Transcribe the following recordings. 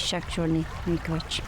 Shakshoni Mikovich.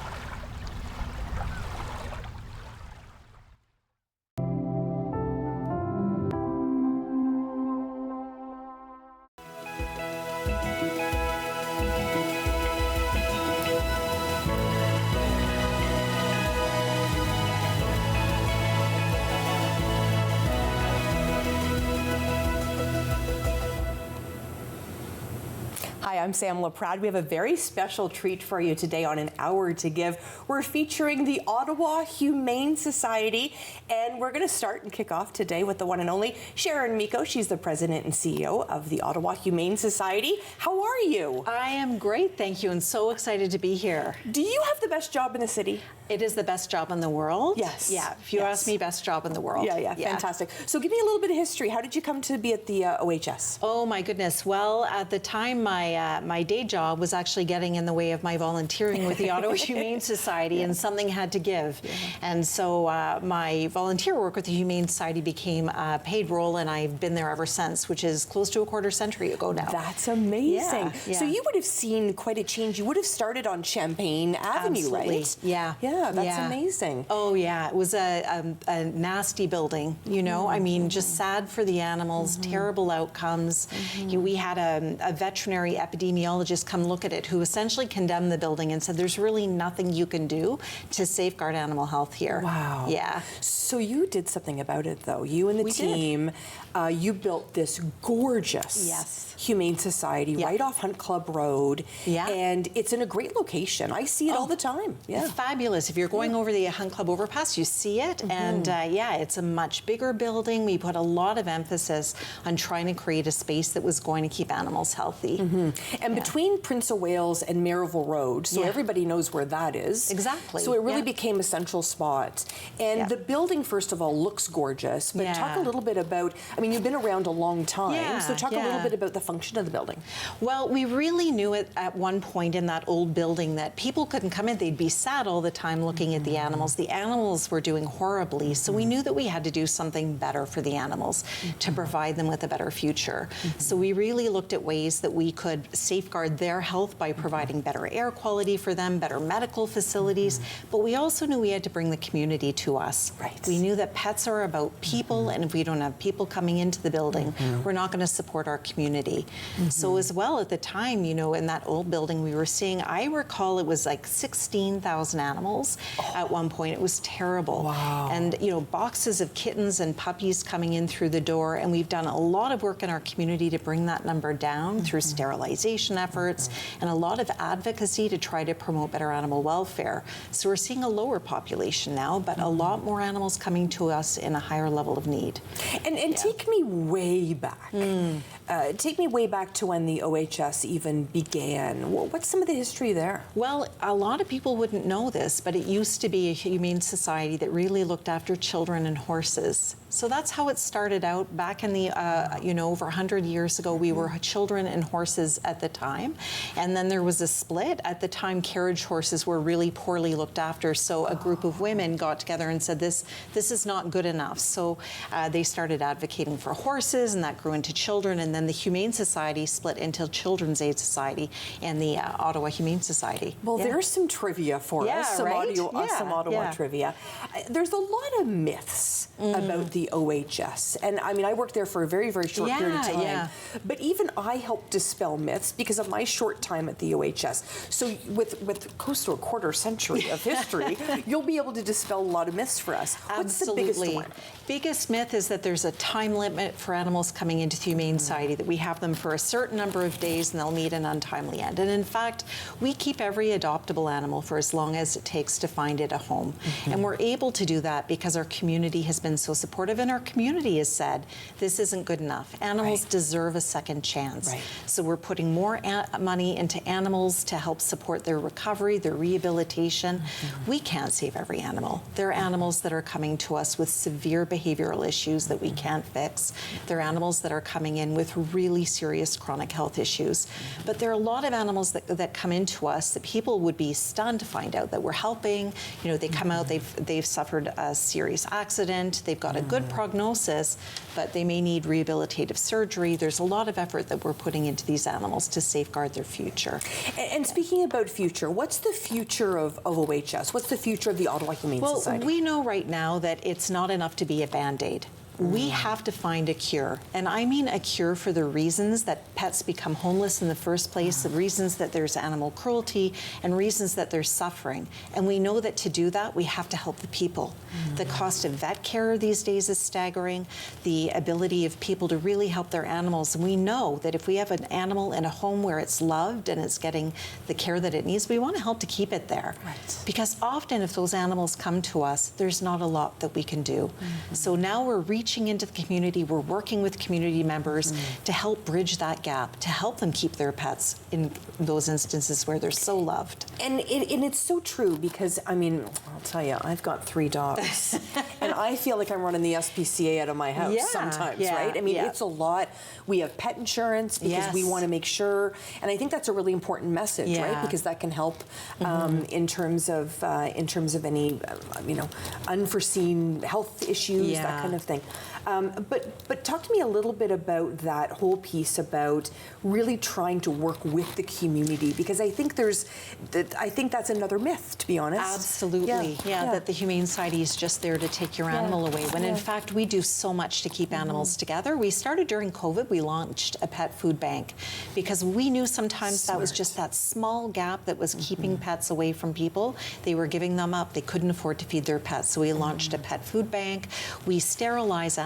Hi, I'm Sam Laprade. We have a very special treat for you today on An Hour to Give. We're featuring the Ottawa Humane Society, and we're going to start and kick off today with the one and only Sharon Miko. She's the president and CEO of the Ottawa Humane Society. How are you? I am great, thank you, and so excited to be here. Do you have the best job in the city? It is the best job in the world. Yes. Yeah, if you ask me, best job in the world. Yeah, fantastic. So give me a little bit of history. How did you come to be at the OHS? Oh my goodness. Well, at the time, my day job was actually getting in the way of my volunteering with the Ottawa Humane Society, and something had to give. Yeah. And so my volunteer work with the Humane Society became a paid role, and I've been there ever since, which is close to a quarter century ago now. That's amazing. Yeah. So you would have seen quite a change. You would have started on Champaign Avenue, Absolutely. Right? Yeah, that's amazing. Oh yeah, it was a nasty building, you know. I mean, just sad for the animals, terrible outcomes. We had a veterinary epidemiologist come look at it who essentially condemned the building and said there's really nothing you can do to safeguard animal health here. Wow. Yeah. So you did something about it though. You and the team, you built this gorgeous Humane Society right off Hunt Club Road. Yeah. And it's in a great location. I see it all the time. Yeah. It's fabulous. If you're going over the Hunt Club overpass, you see it. And it's a much bigger building. We put a lot of emphasis on trying to create a space that was going to keep animals healthy. And between Prince of Wales and Maryville Road, so everybody knows where that is. Exactly. So it really became a central spot. And the building, first of all, looks gorgeous. But talk a little bit about, I mean, you've been around a long time. So talk a little bit about the function of the building. Well, we really knew it at one point in that old building that people couldn't come in. They'd be sad all the time looking at the animals. The animals were doing horribly. So we knew that we had to do something better for the animals to provide them with a better future. So we really looked at ways that we could safeguard their health by providing better air quality for them, better medical facilities. But we also knew we had to bring the community to us. Right. We knew that pets are about people, and if we don't have people coming into the building, we're not going to support our community. So as well, at the time, you know, in that old building we were seeing, I recall it was like 16,000 animals at one point. It was terrible. Wow. And, you know, boxes of kittens and puppies coming in through the door. And we've done a lot of work in our community to bring that number down through sterilization efforts and a lot of advocacy to try to promote better animal welfare. So we're seeing a lower population now, but a lot more animals coming to us in a higher level of need. And take me way back. Take me way back to when the OHS even began. What's some of the history there? Well, a lot of people wouldn't know this, but it used to be a humane society that really looked after children and horses. So that's how it started out back in the, over 100 years ago. We were children and horses at the time. And then there was a split. At the time, carriage horses were really poorly looked after. So a group of women got together and said, this is not good enough. So they started advocating for horses, and that grew into children. And then the Humane Society split into Children's Aid Society and the Ottawa Humane Society. Well, there's some trivia for us, some Ottawa trivia. There's a lot of myths about the OHS. And I mean, I worked there for a very, very short period of time. But even I helped dispel myths because of my short time at the OHS. So with close to a quarter century of history, you'll be able to dispel a lot of myths for us. What's the biggest one? Biggest myth is that there's a time limit for animals coming into the Humane Society, that we have them for a certain number of days and they'll meet an untimely end. And in fact, we keep every adoptable animal for as long as it takes to find it a home. And we're able to do that because our community has been so supportive, and our community has said, this isn't good enough. Animals deserve a second chance. So we're putting more money into animals to help support their recovery, their rehabilitation. We can't save every animal. There are animals that are coming to us with severe behavioral issues that we can't fix. There are animals that are coming in with really serious chronic health issues. But there are a lot of animals that come into us that people would be stunned to find out that we're helping. You know, they come out, they've suffered a serious accident, they've got a good good prognosis, but they may need rehabilitative surgery. There's a lot of effort that we're putting into these animals to safeguard their future. And speaking about future, what's the future of OHS? What's the future of the Ottawa Humane Society? Well, we know right now that it's not enough to be a Band-Aid. We have to find a cure. And I mean a cure for the reasons that pets become homeless in the first place, the reasons that there's animal cruelty, and reasons that there's suffering. And we know that to do that, we have to help the people. The cost of vet care these days is staggering, the ability of people to really help their animals. And we know that if we have an animal in a home where it's loved and it's getting the care that it needs, we want to help to keep it there. Right. Because often if those animals come to us, there's not a lot that we can do. So now we're reaching into the community, we're working with community members to help bridge that gap, to help them keep their pets in those instances where they're so loved. And it's so true because, I mean, I'll tell you, I've got 3 dogs and I feel like I'm running the SPCA out of my house sometimes, right? I mean, it's a lot. We have pet insurance because we want to make sure, and I think that's a really important message, right? Because that can help in terms of any, unforeseen health issues, that kind of thing. But talk to me a little bit about that whole piece about really trying to work with the community, because I think that's another myth, to be honest. Absolutely, that the Humane Society is just there to take your animal away, when in fact we do so much to keep animals together. We started during COVID, we launched a pet food bank because we knew sometimes that was just that small gap that was keeping pets away from people. They were giving them up, they couldn't afford to feed their pets, so we launched a pet food bank. We sterilize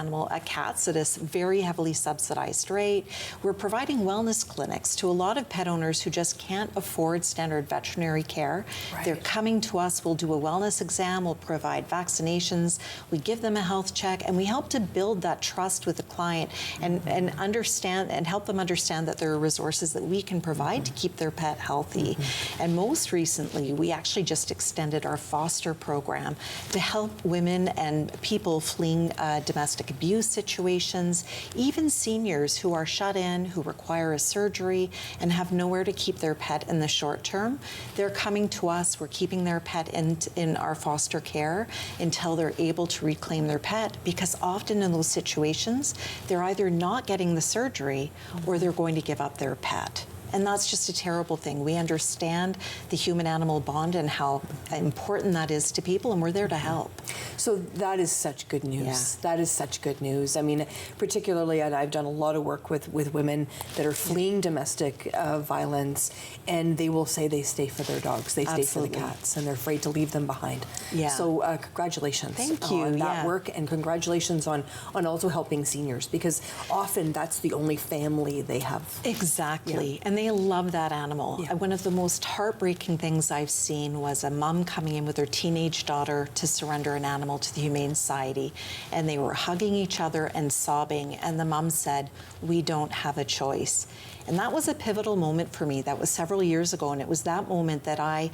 cats at a very heavily subsidized rate. We're providing wellness clinics to a lot of pet owners who just can't afford standard veterinary care. Right. They're coming to us, we'll do a wellness exam, we'll provide vaccinations, we give them a health check, and we help to build that trust with the client and understand and help them understand that there are resources that we can provide to keep their pet healthy. And most recently, we actually just extended our foster program to help women and people fleeing domestic abuse situations, even seniors who are shut in, who require a surgery and have nowhere to keep their pet in the short term. They're coming to us, we're keeping their pet in our foster care until they're able to reclaim their pet, because often in those situations, they're either not getting the surgery or they're going to give up their pet. And that's just a terrible thing. We understand the human-animal bond and how important that is to people, and we're there to help. So that is such good news. That is such good news. I mean, particularly, and I've done a lot of work with women that are fleeing domestic violence, and they will say they stay for their dogs, they stay for the cats, and they're afraid to leave them behind. So congratulations on that work, and congratulations on also helping seniors, because often that's the only family they have. Exactly. And they love that animal. One of the most heartbreaking things I've seen was a mom coming in with her teenage daughter to surrender an animal to the Humane Society, and they were hugging each other and sobbing, and the mom said, "We don't have a choice." And that was a pivotal moment for me. That was several years ago, and it was that moment that I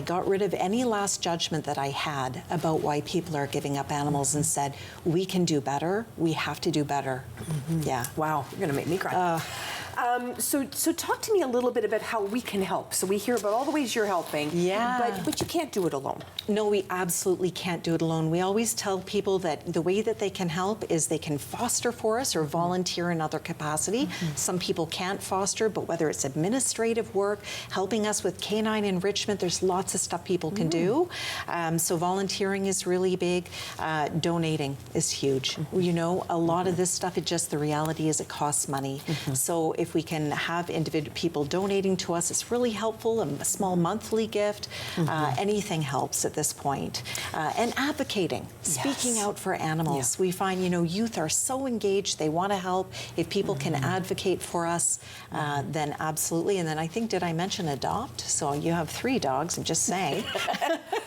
got rid of any last judgment that I had about why people are giving up animals and said, we can do better, we have to do better. Wow, you're gonna make me cry. So talk to me a little bit about how we can help. So we hear about all the ways you're helping, but you can't do it alone. No, we absolutely can't do it alone. We always tell people that the way that they can help is they can foster for us or volunteer in other capacity. Some people can't foster, but whether it's administrative work, helping us with canine enrichment, there's lots of stuff people can do. So volunteering is really big. Donating is huge. You know, a lot of this stuff, the reality is it costs money. So if we can have individual people donating to us, it's really helpful. A small monthly gift, anything helps at this point. And advocating, speaking out for animals. We find, you know, youth are so engaged, they want to help. If people can advocate for us, then absolutely. And then I think, did I mention adopt? So you have 3 dogs, I'm just saying.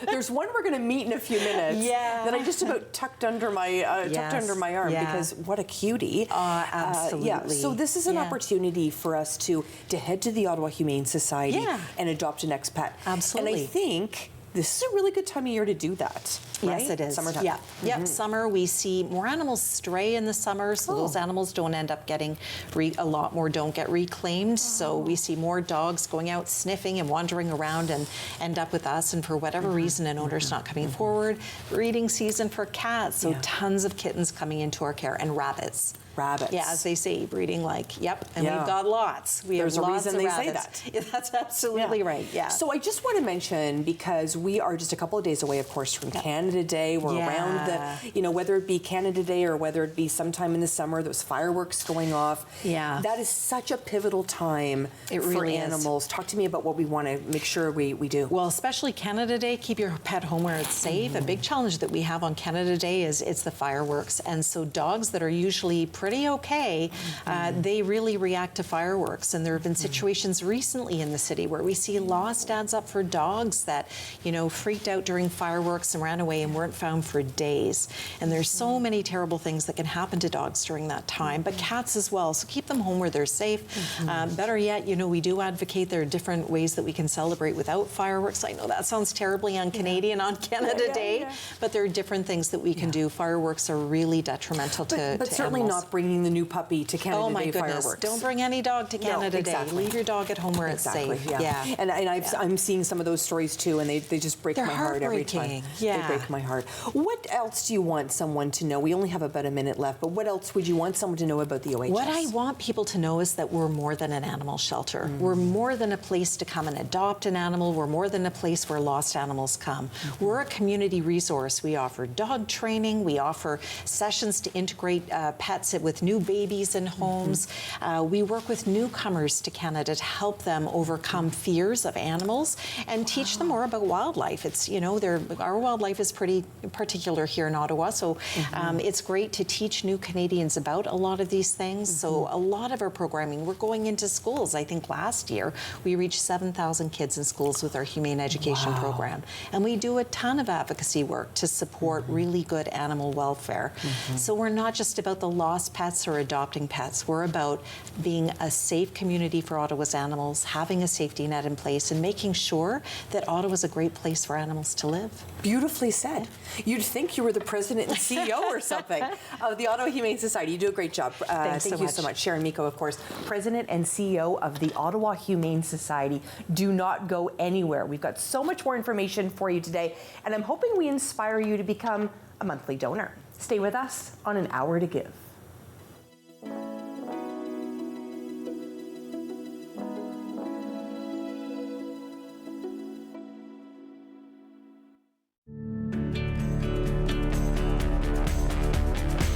There's one we're going to meet in a few minutes that I just about tucked under my arm because what a cutie. Absolutely. So this is an opportunity for us to head to the Ottawa Humane Society and adopt an ex-pet. Absolutely. And I think this is a really good time of year to do that, right? Yes, it is. Summertime. Yeah. Yep. Summer, we see more animals stray in the summer, so those animals don't end up getting, a lot more don't get reclaimed. So we see more dogs going out sniffing and wandering around and end up with us. And for whatever reason, an owner's not coming forward. Breeding season for cats, so tons of kittens coming into our care, and rabbits. Rabbits. Yeah, as they say, breeding and we've got lots. There's have a lots reason of they rabbits. say that. Yeah, that's absolutely right, yeah. So I just want to mention, because we are just a couple of days away, of course, from Canada Day. We're around the, whether it be Canada Day or whether it be sometime in the summer, those fireworks going off. Yeah. That is such a pivotal time It for really animals. is. Talk to me about what we want to make sure we do. Well, especially Canada Day, keep your pet home where it's safe. A big challenge that we have on Canada Day is it's the fireworks. And so dogs that are usually pretty okay, they really react to fireworks. And there have been situations recently in the city where we see lost adds up for dogs that, freaked out during fireworks and ran away and weren't found for days. And there's so many terrible things that can happen to dogs during that time, but cats as well. So keep them home where they're safe. Better yet, we do advocate there are different ways that we can celebrate without fireworks. I know that sounds terribly un-Canadian on Canada Day, but there are different things that we can do. Fireworks are really detrimental to But certainly animals. not bringing the new puppy to Canada Oh my Day goodness! fireworks. Don't bring any dog to Canada exactly. Day. Leave your dog at home where it's safe. Yeah. And I'm seeing some of those stories too, and they just break They're my heart every time. heartbreaking. Yeah. They break my heart. What else do you want someone to know? We only have about a minute left, but what else would you want someone to know about the OHS? What I want people to know is that we're more than an animal shelter. We're more than a place to come and adopt an animal. We're more than a place where lost animals come. We're a community resource. We offer dog training. We offer sessions to integrate pets with new babies in homes. We work with newcomers to Canada to help them overcome fears of animals and teach them more about wildlife. It's, our wildlife is pretty particular here in Ottawa, so it's great to teach new Canadians about a lot of these things. So a lot of our programming, we're going into schools. I think last year we reached 7,000 kids in schools with our Humane Education program. And we do a ton of advocacy work to support really good animal welfare. So we're not just about the lost pets or adopting pets. We're about being a safe community for Ottawa's animals, having a safety net in place, and making sure that Ottawa's a great place for animals to live. Beautifully said. You'd think you were the president and CEO or something of the Ottawa Humane Society. You do a great job. Thank you so much. Sharon Miko, of course, president and CEO of the Ottawa Humane Society. Do not go anywhere. We've got so much more information for you today, and I'm hoping we inspire you to become a monthly donor. Stay with us on An Hour to Give.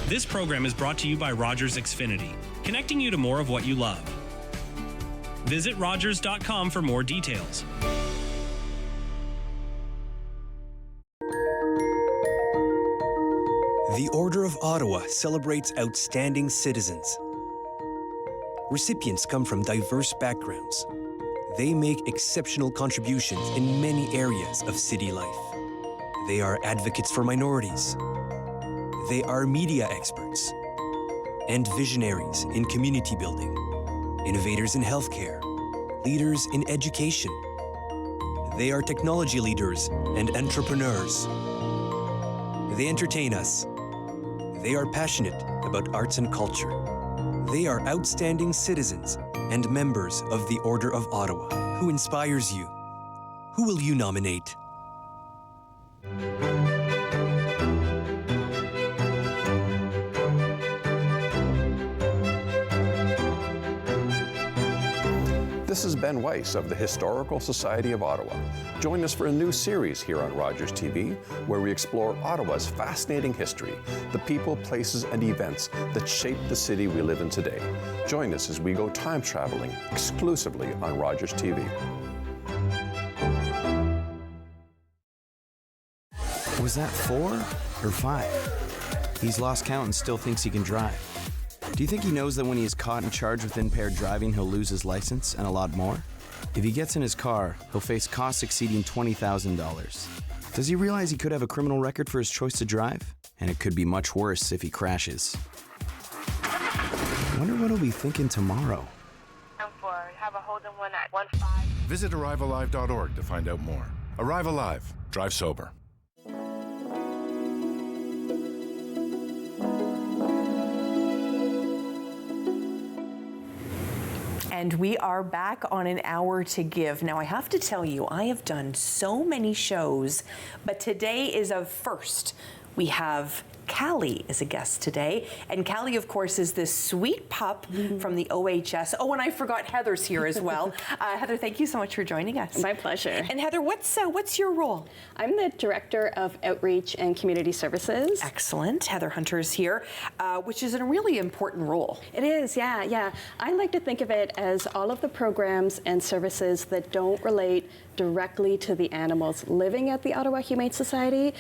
This program is brought to you by Rogers Xfinity, connecting you to more of what you love. Visit Rogers.com for more details. The Order of Ottawa celebrates outstanding citizens. Recipients come from diverse backgrounds. They make exceptional contributions in many areas of city life. They are advocates for minorities. They are media experts and visionaries in community building, innovators in healthcare, leaders in education. They are technology leaders and entrepreneurs. They entertain us. They are passionate about arts and culture. They are outstanding citizens and members of the Order of Ottawa. Who inspires you? Who will you nominate? This is Ben Weiss of the Historical Society of Ottawa. Join us for a new series here on Rogers TV, where we explore Ottawa's fascinating history, the people, places, and events that shape the city we live in today. Join us as we go time traveling exclusively on Rogers TV. Was that 4 or 5? He's lost count and still thinks he can drive. Do you think he knows that when he is caught and charged with impaired driving, he'll lose his license and a lot more? If he gets in his car, he'll face costs exceeding $20,000. Does he realize he could have a criminal record for his choice to drive? And it could be much worse if he crashes. I wonder what he'll be thinking tomorrow. I'm for have a Holden one at 15. Visit arrivalive.org to find out more. Arrive alive. Drive sober. And we are back on An Hour to Give. Now, I have to tell you, I have done so many shows, but today is a first. We have Callie is a guest today. And Callie, of course, is this sweet pup from the OHS. Oh, and I forgot Heather's here as well. Heather, thank you so much for joining us. My pleasure. And Heather, what's your role? I'm the Director of Outreach and Community Services. Excellent. Heather Hunter is here, which is a really important role. It is, yeah. I like to think of it as all of the programs and services that don't relate directly to the animals living at the Ottawa Humane Society,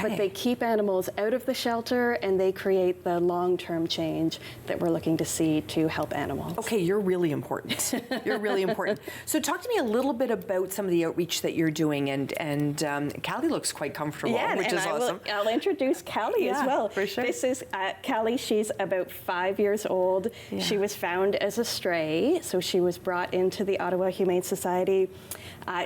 but they keep animals out of the shelter and they create the long-term change that we're looking to see to help animals. Okay, you're really important. You're really important. So talk to me a little bit about some of the outreach that you're doing, and Callie looks quite comfortable, which is awesome. I'll introduce Callie as well. For sure. This is Callie. She's about 5 years old. Yeah. She was found as a stray, so she was brought into the Ottawa Humane Society.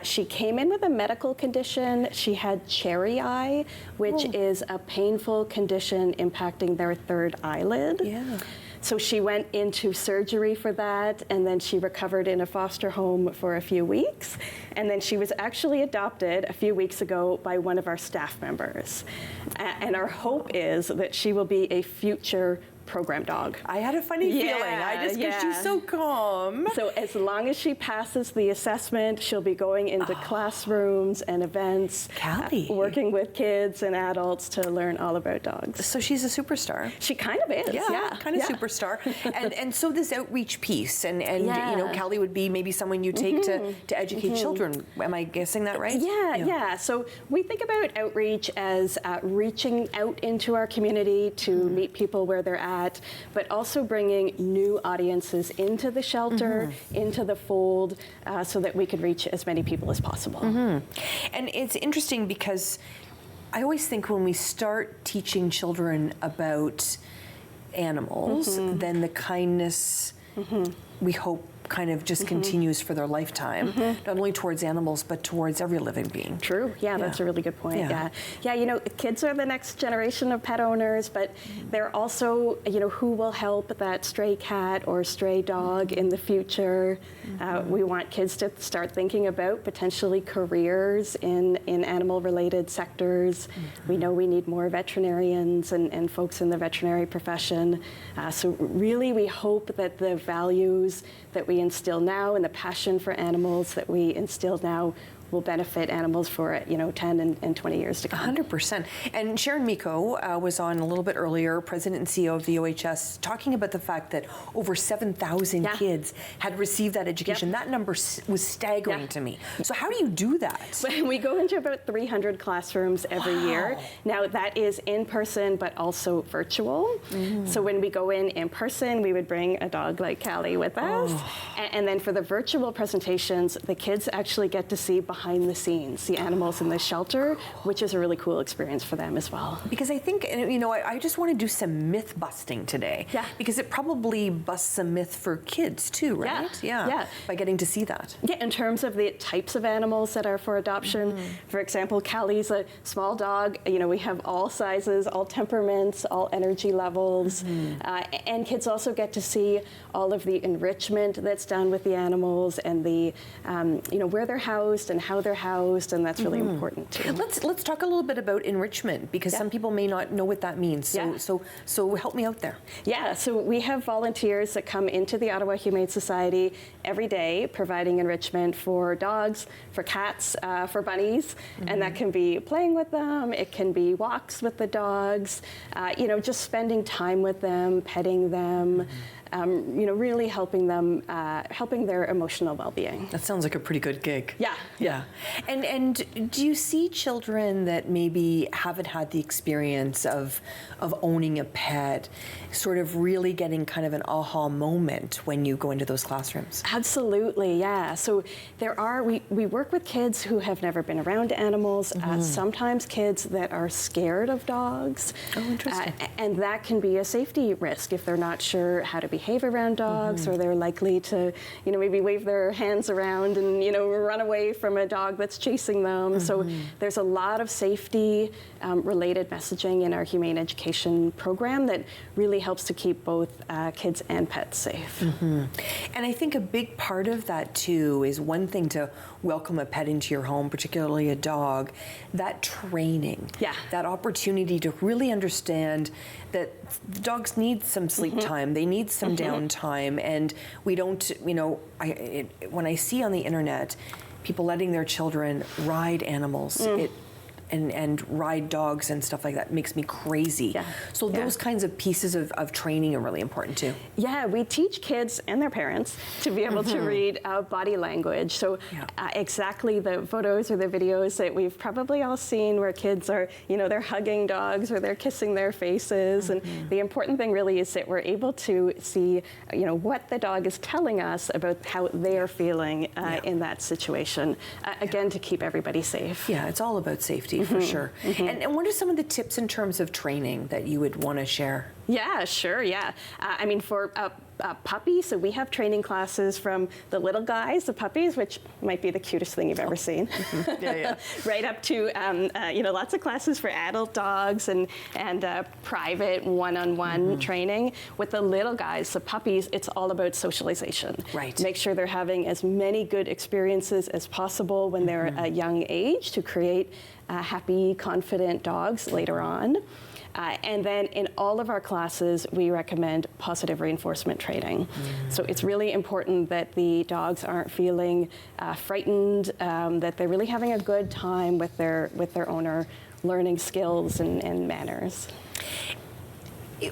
She came in with a medical condition. She had cherry eye, which is a painful condition impacting their third eyelid. Yeah. So she went into surgery for that, and then she recovered in a foster home for a few weeks. And then she was actually adopted a few weeks ago by one of our staff members. And our hope is that she will be a future program dog. I had a funny feeling. Because she's so calm. So as long as she passes the assessment, she'll be going into classrooms and events, working with kids and adults to learn all about dogs. So she's a superstar. She kind of is. Kind of superstar. and so this outreach piece, and you know, Callie would be maybe someone you take to educate children. Am I guessing that right? Yeah. So we think about outreach as reaching out into our community to meet people where they're at, but also bringing new audiences into the shelter, into the fold, so that we could reach as many people as possible. And it's interesting because I always think when we start teaching children about animals, then the kindness, we hope, kind of just continues for their lifetime, not only towards animals, but towards every living being. True. Yeah, that's a really good point. Yeah, you know, kids are the next generation of pet owners, but they're also, you know, who will help that stray cat or stray dog in the future. We want kids to start thinking about potentially careers in animal-related sectors. We know we need more veterinarians and folks in the veterinary profession. So really, we hope that the values that we instill now and the passion for animals that we instill now will benefit animals for 10 and 20 years to come. 100%. And Sharon Miko was on a little bit earlier, President and CEO of the OHS, talking about the fact that over 7,000 kids had received that education. That number was staggering to me. So how do you do that? We go into about 300 classrooms every year. Now that is in person, but also virtual. So when we go in person, we would bring a dog like Callie with us. And then for the virtual presentations, the kids actually get to see behind the scenes, the animals in the shelter, which is a really cool experience for them as well. Because I think, I just want to do some myth busting today. Because it probably busts a myth for kids too, right? Yeah. By getting to see that. Yeah, in terms of the types of animals that are for adoption. For example, Callie's a small dog. We have all sizes, all temperaments, all energy levels. And kids also get to see all of the enrichment that's done with the animals and the, where they're housed and how they're housed, and that's really important too. Let's talk a little bit about enrichment, because some people may not know what that means. So help me out there. Yeah, so we have volunteers that come into the Ottawa Humane Society every day providing enrichment for dogs, for cats, for bunnies, and that can be playing with them, it can be walks with the dogs, just spending time with them, petting them, really helping them, helping their emotional well-being. That sounds like a pretty good gig. Yeah. And do you see children that maybe haven't had the experience of owning a pet, sort of really getting kind of an aha moment when you go into those classrooms? Absolutely, yeah. So we work with kids who have never been around animals, sometimes kids that are scared of dogs. Oh, interesting. And that can be a safety risk if they're not sure how to behave behave around dogs, or they're likely to, maybe wave their hands around and, run away from a dog that's chasing them. So there's a lot of safety related messaging in our humane education program that really helps to keep both kids and pets safe. And I think a big part of that too is one thing to welcome a pet into your home, particularly a dog, that training, that opportunity to really understand that dogs need some sleep time, they need some downtime, and we don't, when I see on the internet people letting their children ride animals, and ride dogs and stuff like that makes me crazy. So those kinds of pieces of training are really important too. Yeah, we teach kids and their parents to be able to read body language. So exactly the photos or the videos that we've probably all seen where kids are, they're hugging dogs or they're kissing their faces. And the important thing really is that we're able to see, what the dog is telling us about how they're feeling in that situation. Again, to keep everybody safe. Yeah, it's all about safety. For sure. And what are some of the tips in terms of training that you would want to share? Yeah, sure, for puppies, so we have training classes from the little guys, the puppies, which might be the cutest thing you've ever seen. Right up to, lots of classes for adult dogs and private one-on-one training. With the little guys, the puppies, it's all about socialization. Right. Make sure they're having as many good experiences as possible when they're a young age to create happy, confident dogs later on. And then in all of our classes, we recommend positive reinforcement training. So it's really important that the dogs aren't feeling frightened, that they're really having a good time with their owner, learning skills and manners.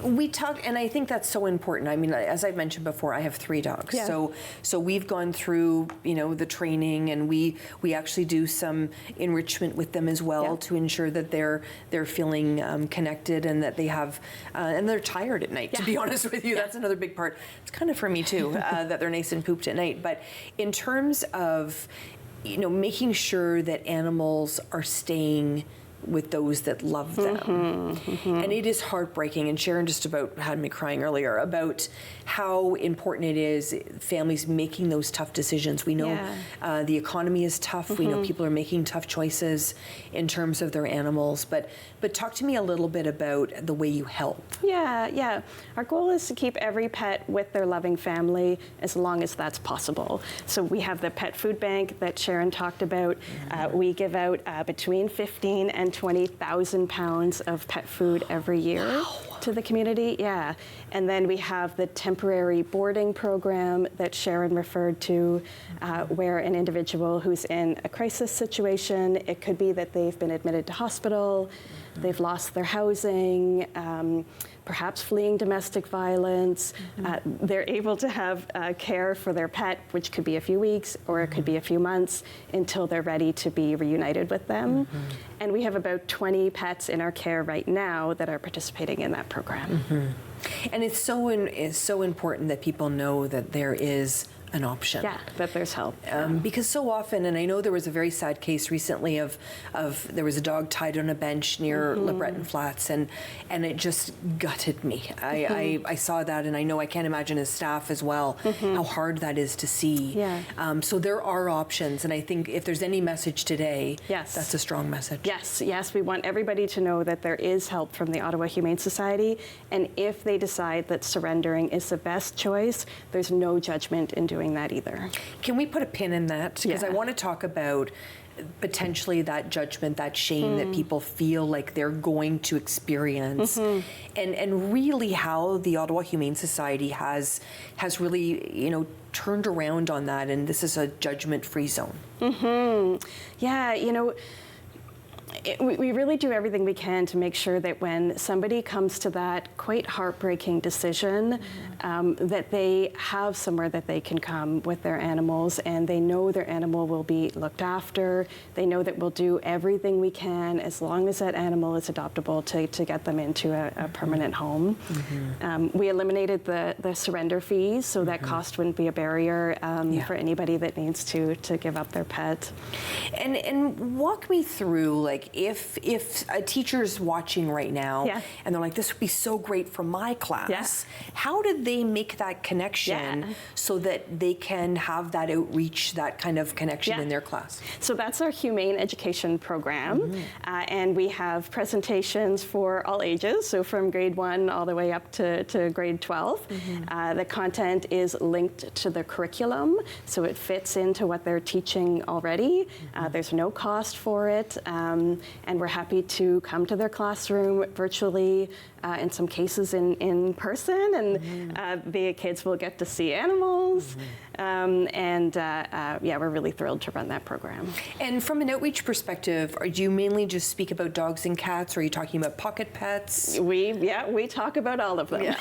We talk, and I think that's so important. I mean, as I've mentioned before, I have 3 dogs. So we've gone through, the training, and we actually do some enrichment with them as well to ensure that they're feeling connected and that they have, and they're tired at night, to be honest with you. That's another big part. It's kind of for me too, that they're nice and pooped at night. But in terms of, making sure that animals are staying with those that love them. And it is heartbreaking, and Sharon just about had me crying earlier about how important it is, families making those tough decisions. We know the economy is tough. We know people are making tough choices in terms of their animals, but talk to me a little bit about the way you help. Our goal is to keep every pet with their loving family as long as that's possible. So we have the pet food bank that Sharon talked about. We give out between 15 and 20,000 pounds of pet food every year to the community. And then we have the temporary boarding program that Sharon referred to, where an individual who's in a crisis situation, it could be that they've been admitted to hospital, they've lost their housing, perhaps fleeing domestic violence. They're able to have care for their pet, which could be a few weeks or it could be a few months until they're ready to be reunited with them. And we have about 20 pets in our care right now that are participating in that program. And it's so important that people know that there is an option. That there's help. Because so often, and I know there was a very sad case recently of there was a dog tied on a bench near LeBreton Flats, and it just gutted me. I saw that, and I know I can't imagine his staff as well, how hard that is to see. So there are options, and I think if there's any message today, that's a strong message. Yes, we want everybody to know that there is help from the Ottawa Humane Society, and if they decide that surrendering is the best choice, there's no judgment in doing that either. Can we put a pin in that? Because I want to talk about potentially that judgment, that shame that people feel like they're going to experience, and really how the Ottawa Humane Society has really, turned around on that, and this is a judgment-free zone. We really do everything we can to make sure that when somebody comes to that quite heartbreaking decision, that they have somewhere that they can come with their animals, and they know their animal will be looked after. They know that we'll do everything we can as long as that animal is adoptable to get them into a permanent home. We eliminated the surrender fees, so that cost wouldn't be a barrier for anybody that needs to give up their pet. And walk me through, like, if a teacher's watching right now and they're like, this would be so great for my class, how did they make that connection so that they can have that outreach, that kind of connection in their class? So that's our Humane Education program, and we have presentations for all ages, so from grade 1 all the way up to grade 12. The content is linked to the curriculum, so it fits into what they're teaching already. There's no cost for it, and we're happy to come to their classroom virtually, in some cases in person, and the kids will get to see animals, we're really thrilled to run that program. And from an outreach perspective, do you mainly just speak about dogs and cats, or are you talking about pocket pets? We talk about all of them.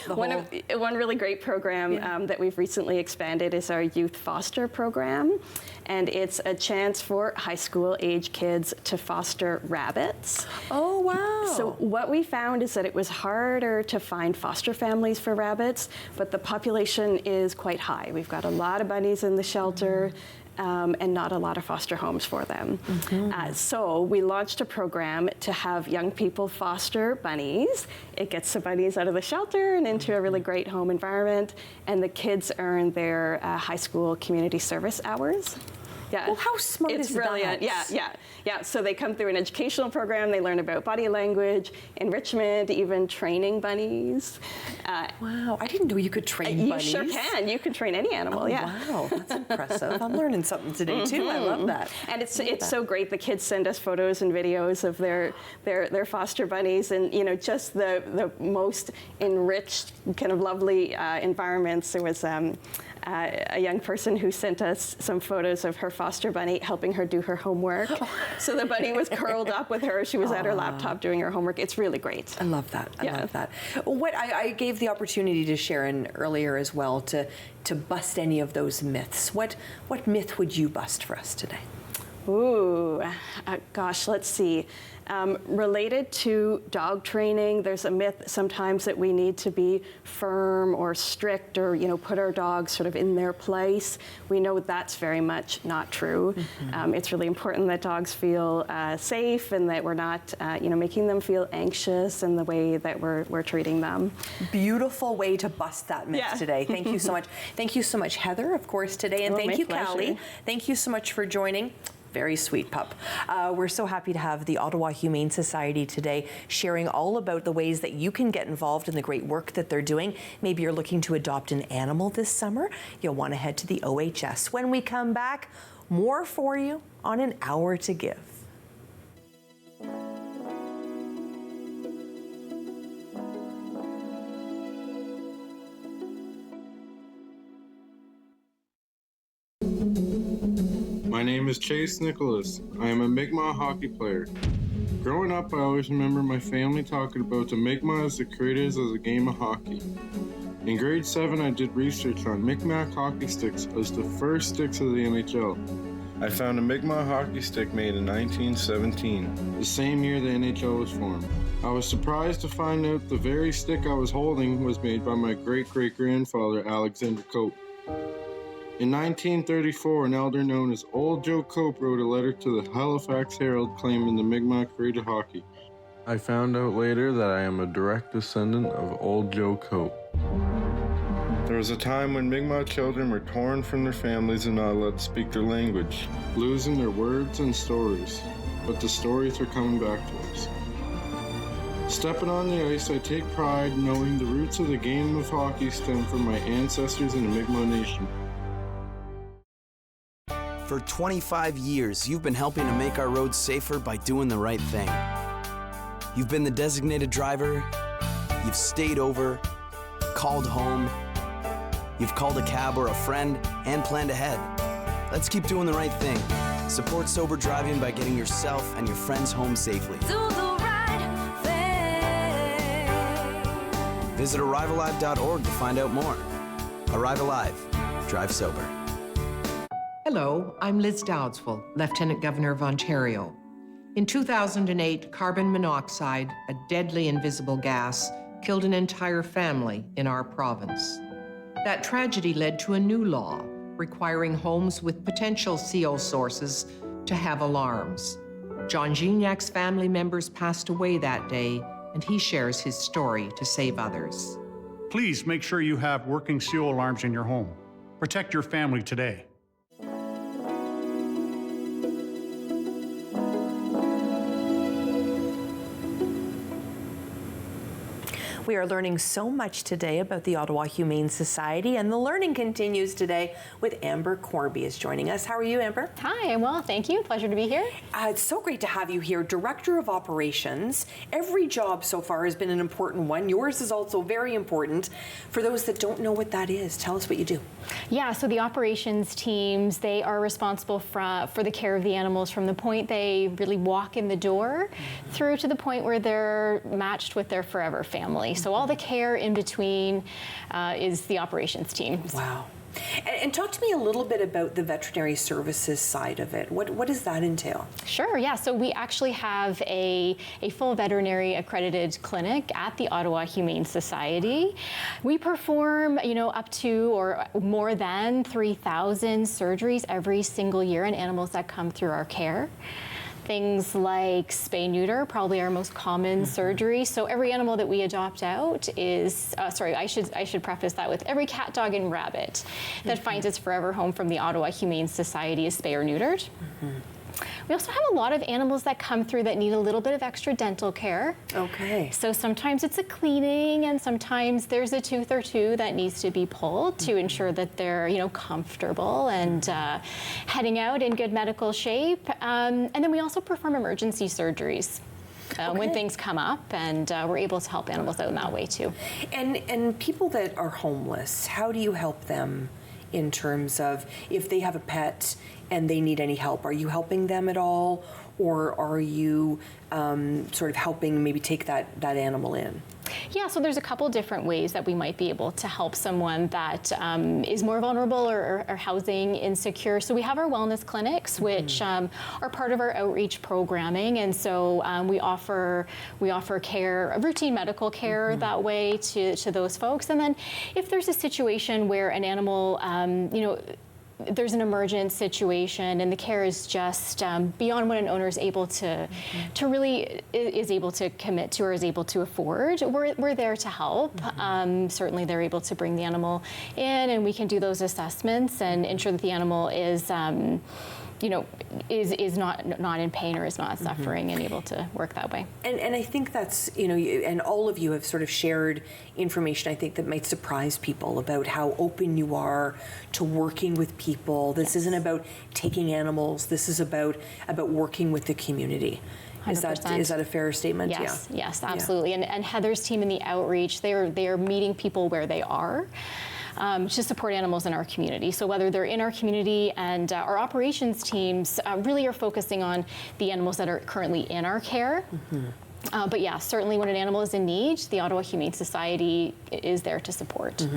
One really great program that we've recently expanded is our youth foster program, and it's a chance for high school age kids to foster rabbits. Oh, wow. So what we found is that it was harder to find foster families for rabbits, but the population is quite high. We've got a lot of bunnies in the shelter, and not a lot of foster homes for them. So we launched a program to have young people foster bunnies. It gets the bunnies out of the shelter and into a really great home environment, and the kids earn their high school community service hours. Yeah. Well, how smart is that? It's brilliant. Yeah. So they come through an educational program. They learn about body language, enrichment, even training bunnies. Wow, I didn't know you could train bunnies. You sure can. You can train any animal. Wow, that's impressive. I'm learning something today too. I love that. And it's so great. The kids send us photos and videos of their foster bunnies, and just the most enriched, kind of lovely environments. There was a young person who sent us some photos of her foster bunny helping her do her homework. So the bunny was curled up with her. She was at her laptop doing her homework. It's really great. I love that. I love that. What I gave the opportunity to Sharon earlier as well to bust any of those myths. What myth would you bust for us today? Ooh, gosh, let's see. Related to dog training, there's a myth sometimes that we need to be firm or strict or, put our dogs sort of in their place. We know that's very much not true. It's really important that dogs feel safe and that we're not, making them feel anxious in the way that we're treating them. Beautiful way to bust that myth today. Thank you so much. Thank you so much, Heather, of course, today. And thank you, Callie. Thank you so much for joining. Very sweet pup. We're so happy to have the Ottawa Humane Society today sharing all about the ways that you can get involved in the great work that they're doing. Maybe you're looking to adopt an animal this summer. You'll want to head to the OHS. When we come back, more for you on An Hour to Give. My name is Chase Nicholas. I am a Mi'kmaq hockey player. Growing up, I always remember my family talking about the Mi'kmaq as the creators of the game of hockey. In grade 7, I did research on Mi'kmaq hockey sticks as the first sticks of the NHL. I found a Mi'kmaq hockey stick made in 1917, the same year the NHL was formed. I was surprised to find out the very stick I was holding was made by my great-great-grandfather, Alexander Cope. In 1934, an elder known as Old Joe Cope wrote a letter to the Halifax Herald claiming the Mi'kmaq created hockey. I found out later that I am a direct descendant of Old Joe Cope. There was a time when Mi'kmaq children were torn from their families and not allowed to speak their language, losing their words and stories. But the stories are coming back to us. Stepping on the ice, I take pride knowing the roots of the game of hockey stem from my ancestors in the Mi'kmaq Nation. For 25 years, you've been helping to make our roads safer by doing the right thing. You've been the designated driver, you've stayed over, called home, you've called a cab or a friend, and planned ahead. Let's keep doing the right thing. Support sober driving by getting yourself and your friends home safely. Do the right thing. Visit ArriveAlive.org to find out more. Arrive Alive. Drive sober. Hello, I'm Liz Dowdswell, Lieutenant Governor of Ontario. In 2008, carbon monoxide, a deadly invisible gas, killed an entire family in our province. That tragedy led to a new law requiring homes with potential CO sources to have alarms. John Gignac's family members passed away that day, and he shares his story to save others. Please make sure you have working CO alarms in your home. Protect your family today. We are learning so much today about the Ottawa Humane Society, and the learning continues today with Amber Corby is joining us. How are you, Amber? Hi, I'm well, thank you. Pleasure to be here. It's so great to have you here, Director of Operations. Every job so far has been an important one. Yours is also very important. For those that don't know what that is, tell us what you do. Yeah, so the operations teams, they are responsible for the care of the animals from the point they really walk in the door through to the point where they're matched with their forever family. So all the care in between is the operations team. Wow. And talk to me a little bit about the veterinary services side of it. What does that entail? Sure, yeah. So we actually have a full veterinary accredited clinic at the Ottawa Humane Society. We perform, up to or more than 3,000 surgeries every single year on animals that come through our care. Things like spay-neuter, probably our most common surgery. So every animal that we adopt out is, I should preface that with every cat, dog, and rabbit that finds its forever home from the Ottawa Humane Society is spay or neutered. We also have a lot of animals that come through that need a little bit of extra dental care. Okay. So sometimes it's a cleaning, and sometimes there's a tooth or two that needs to be pulled to ensure that they're, comfortable and heading out in good medical shape. And then we also perform emergency surgeries. When things come up, and we're able to help animals out in that way too. And people that are homeless, how do you help them in terms of if they have a pet and they need any help? Are you helping them at all, or are you sort of helping maybe take that animal in? Yeah, so there's a couple different ways that we might be able to help someone that is more vulnerable or housing insecure. So we have our wellness clinics, which are part of our outreach programming, and so we offer care, routine medical care that way to those folks. And then if there's a situation where an animal, there's an emergent situation and the care is just beyond what an owner is able to really is able to commit to or is able to afford, we're there to help. Certainly they're able to bring the animal in, and we can do those assessments and ensure that the animal is is not in pain or is not suffering and able to work that way. And I think that's, and all of you have sort of shared information, I think, that might surprise people about how open you are to working with people. This isn't about taking animals. This is about working with the community. 100%. Is that a fair statement? Yes, yes, absolutely. Yeah. And Heather's team in the outreach, they are meeting people where they are. To support animals in our community. So whether they're in our community, and our operations teams really are focusing on the animals that are currently in our care. But yeah, certainly when an animal is in need, the Ottawa Humane Society is there to support.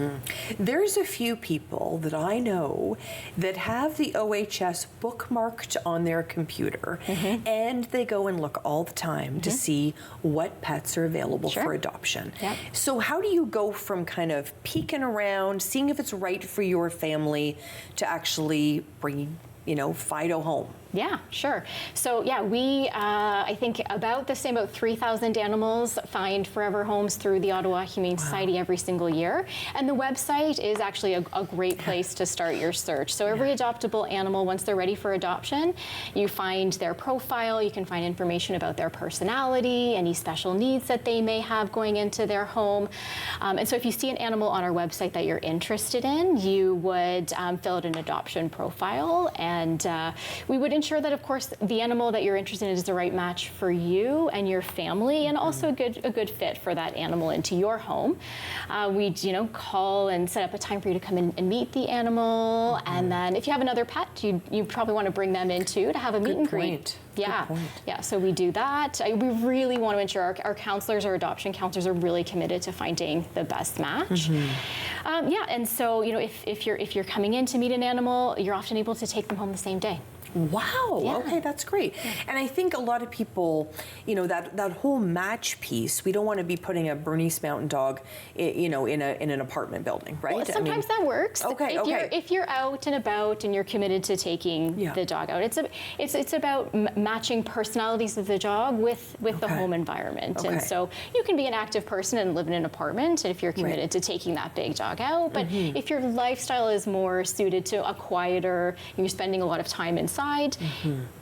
There's a few people that I know that have the OHS bookmarked on their computer, and they go and look all the time to see what pets are available for adoption. So how do you go from kind of peeking around, seeing if it's right for your family, to actually bringing, Fido home? Yeah, sure. So yeah, we, I think about 3,000 animals find forever homes through the Ottawa Humane Society every single year. And the website is actually a great place to start your search. So every adoptable animal, once they're ready for adoption, you find their profile, you can find information about their personality, any special needs that they may have going into their home. And so if you see an animal on our website that you're interested in, you would fill out an adoption profile, and we would ensure that, of course, the animal that you're interested in is the right match for you and your family, and also a good fit for that animal into your home. We'd call and set up a time for you to come in and meet the animal, and then if you have another pet, you probably want to bring them in too to have a meet and greet. Yeah, yeah. So we do that. We really want to ensure our counselors, our adoption counselors, are really committed to finding the best match. Yeah, and so if you're coming in to meet an animal, you're often able to take them home the same day. Wow. Yeah. Okay, that's great. Yeah. And I think a lot of people, that whole match piece, we don't want to be putting a Bernese Mountain Dog, in an apartment building, right? Well, sometimes that works. Okay. If you're out and about and you're committed to taking the dog out, it's about matching personalities of the dog with the home environment. Okay. And so you can be an active person and live in an apartment, and if you're committed to taking that big dog out. But if your lifestyle is more suited to a quieter, you're spending a lot of time inside,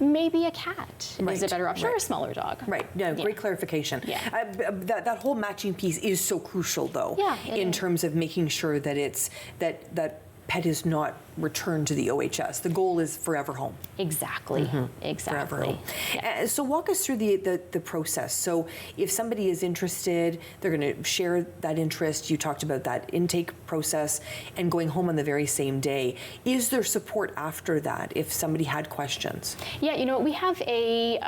maybe a cat is a better option, or a smaller dog. Right. Yeah. Great clarification. Yeah. That whole matching piece is so crucial, though. Yeah, in terms of making sure that it's that pet is not returned to the OHS. The goal is forever home. Exactly. Exactly. Forever home. Yeah. So walk us through the process. So if somebody is interested, they're going to share that interest. You talked about that intake process and going home on the very same day. Is there support after that if somebody had questions? Yeah, we have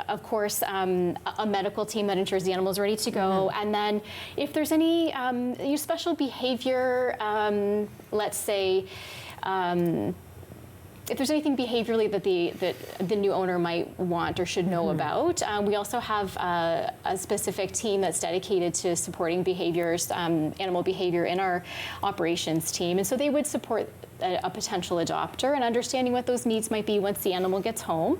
of course, a medical team that ensures the animal's ready to go. And then if there's any special behavior, let's say, if there's anything behaviorally that the new owner might want or should know about, we also have a specific team that's dedicated to supporting behaviors, animal behavior in our operations team. And so they would support a potential adopter and understanding what those needs might be once the animal gets home.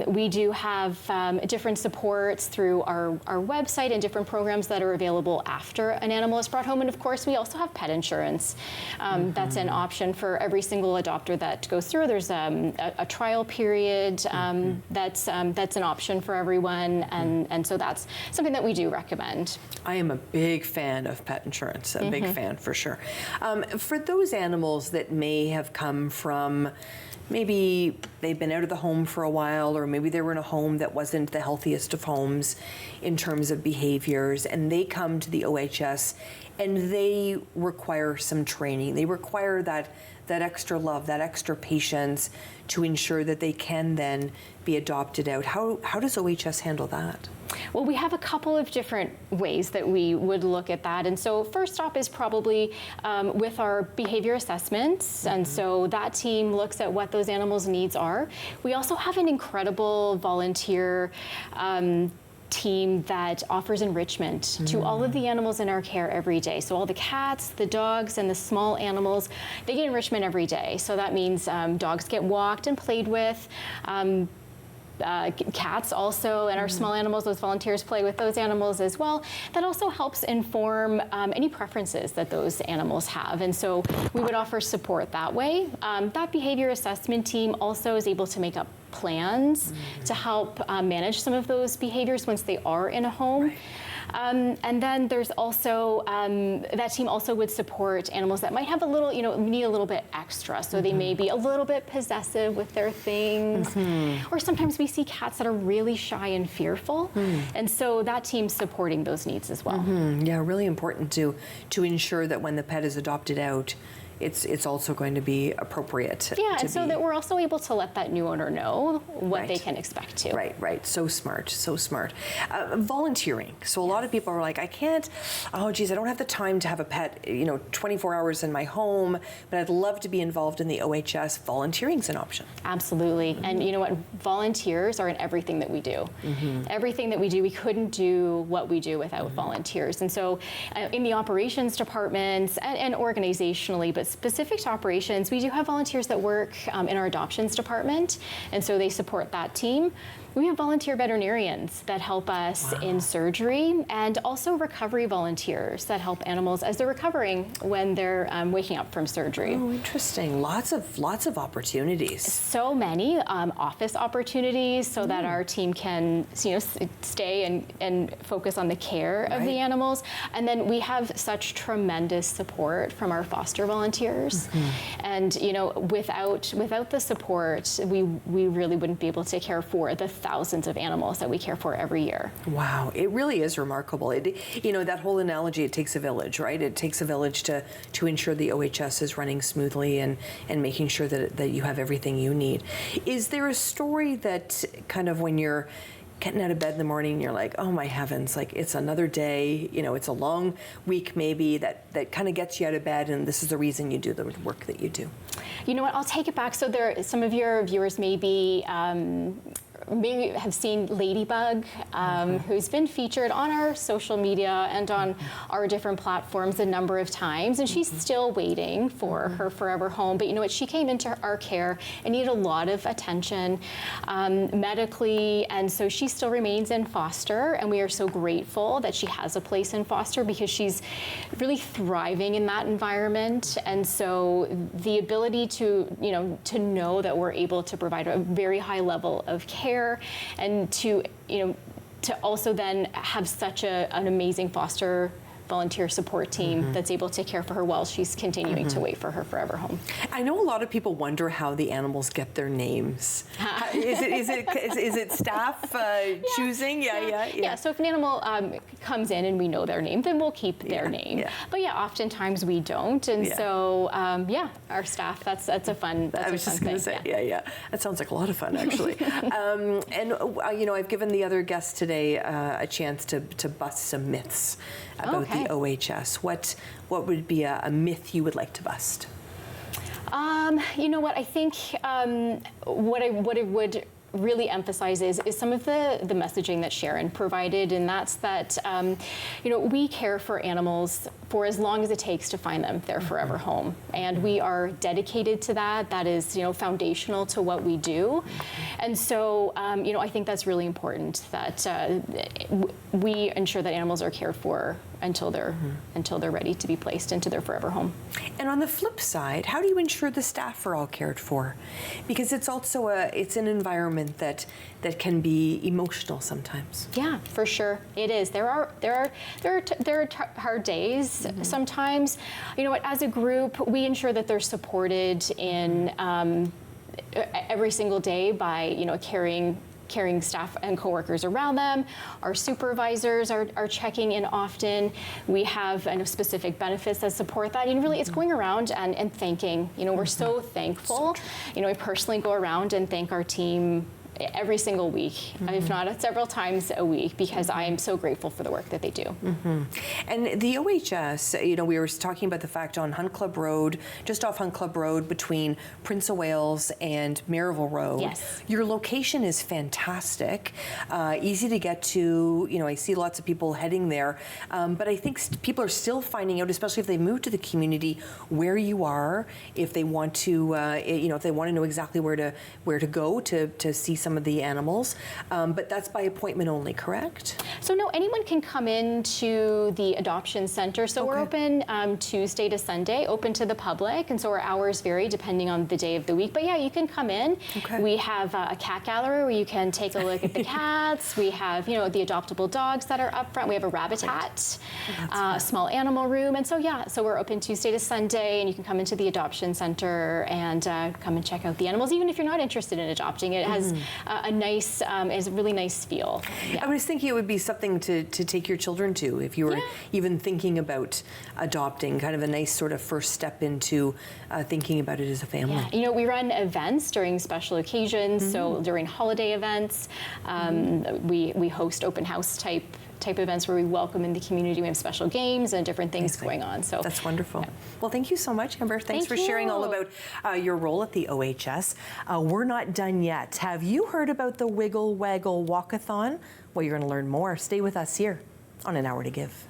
We do have different supports through our website and different programs that are available after an animal is brought home. And of course, we also have pet insurance. That's an option for every single adopter that goes through. There's a trial period that's an option for everyone. And so that's something that we do recommend. I am a big fan of pet insurance, a big fan for sure. For those animals that may have come from, maybe they've been out of the home for a while, or maybe they were in a home that wasn't the healthiest of homes in terms of behaviors, and they come to the OHS and they require some training. They require that extra love, that extra patience to ensure that they can then be adopted out. How does OHS handle that? Well, we have a couple of different ways that we would look at that. And so first off is probably with our behavior assessments. And so that team looks at what those animals' needs are. We also have an incredible volunteer team that offers enrichment to all of the animals in our care every day. So all the cats, the dogs, and the small animals, they get enrichment every day. So that means dogs get walked and played with. Cats also, and our small animals, those volunteers play with those animals as well. That also helps inform any preferences that those animals have. And so we would offer support that way. That behavior assessment team also is able to make up plans to help manage some of those behaviors once they are in a home. And then there's also, that team also would support animals that might have a little, need a little bit extra. So they may be a little bit possessive with their things. Or sometimes we see cats that are really shy and fearful. And so that team's supporting those needs as well. Yeah, really important to ensure that when the pet is adopted out, it's also going to be appropriate. Yeah, and so that we're also able to let that new owner know what they can expect to. Right. So smart, so smart. Volunteering. So a lot of people are like, I can't, I don't have the time to have a pet, 24 hours in my home, but I'd love to be involved in the OHS. Volunteering's an option. Absolutely. And you know what? Volunteers are in everything that we do. Everything that we do, we couldn't do what we do without volunteers. And so in the operations departments and organizationally, but specific to operations, we do have volunteers that work in our adoptions department, and so they support that team. We have volunteer veterinarians that help us in surgery, and also recovery volunteers that help animals as they're recovering when they're waking up from surgery. Oh, interesting. Lots of opportunities. So many office opportunities so that our team can stay and focus on the care of the animals. And then we have such tremendous support from our foster volunteers. And without the support, we really wouldn't be able to care for the thousands of animals that we care for every year. Wow, it really is remarkable. That whole analogy, it takes a village, right? It takes a village to ensure the OHS is running smoothly and making sure that you have everything you need. Is there a story that kind of when you're getting out of bed in the morning and you're like, oh my heavens, like it's another day, you know, it's a long week maybe that kind of gets you out of bed, and this is the reason you do the work that you do? You know what, I'll take it back. So some of your viewers maybe have seen Ladybug, who's been featured on our social media and on our different platforms a number of times, and she's still waiting for her forever home. But you know what, she came into our care and needed a lot of attention medically, and so she still remains in foster, and we are so grateful that she has a place in foster because she's really thriving in that environment. And so the ability to, you know that we're able to provide a very high level of care, and to also then have such an amazing foster volunteer support team that's able to care for her while she's continuing to wait for her forever home. I know a lot of people wonder how the animals get their names. Is it staff choosing? Yeah. So if an animal comes in and we know their name, then we'll keep their name. Yeah. But yeah, oftentimes we don't, and so our staff. That's a fun. I was just going to say, that sounds like a lot of fun actually. And I've given the other guests today a chance to bust some myths about the OHS. What would be a myth you would like to bust? You know what, I think what I would really emphasize is some of the messaging that Sharon provided, and that's that we care for animals for as long as it takes to find them their forever home, and we are dedicated to that. That is foundational to what we do, and so I think that's really important that we ensure that animals are cared for until they're ready to be placed into their forever home. And on the flip side, how do you ensure the staff are all cared for? Because it's also it's an environment that can be emotional sometimes. Yeah, for sure, it is. There are hard days sometimes. You know what? As a group, we ensure that they're supported in every single day by caring staff and coworkers around them. Our supervisors are checking in often. We have specific benefits that support that. And really, it's going around and thanking. We're so thankful. I personally go around and thank our team every single week, if not several times a week, because I am so grateful for the work that they do. And the OHS, we were talking about the fact on Hunt Club Road, just off Hunt Club Road between Prince of Wales and Maryville Road. Yes. Your location is fantastic, easy to get to. I see lots of people heading there, but I think people are still finding out, especially if they move to the community, where you are, if they want to, if they want to know exactly where to go to see some of the animals, but that's by appointment only, correct? So no, anyone can come into the adoption center. So we're open Tuesday to Sunday, open to the public, and so our hours vary depending on the day of the week. But yeah, you can come in. We have a cat gallery where you can take a look at the cats. We have the adoptable dogs that are up front. We have a rabbitat, small animal room, and so so we're open Tuesday to Sunday, and you can come into the adoption center and come and check out the animals, even if you're not interested in adopting. It has is a really nice feel. I was thinking it would be something to take your children to if you were even thinking about adopting, kind of a nice sort of first step into thinking about it as a family. We run events during special occasions, so during holiday events, we host open house type events where we welcome in the community. We have special games and different things going on. So that's wonderful. Well, thank you so much, Amber. Thanks for sharing all about your role at the OHS. We're not done yet. Have you heard about the Wiggle Waggle Walkathon? Well, you're going to learn more. Stay with us here on An Hour to Give.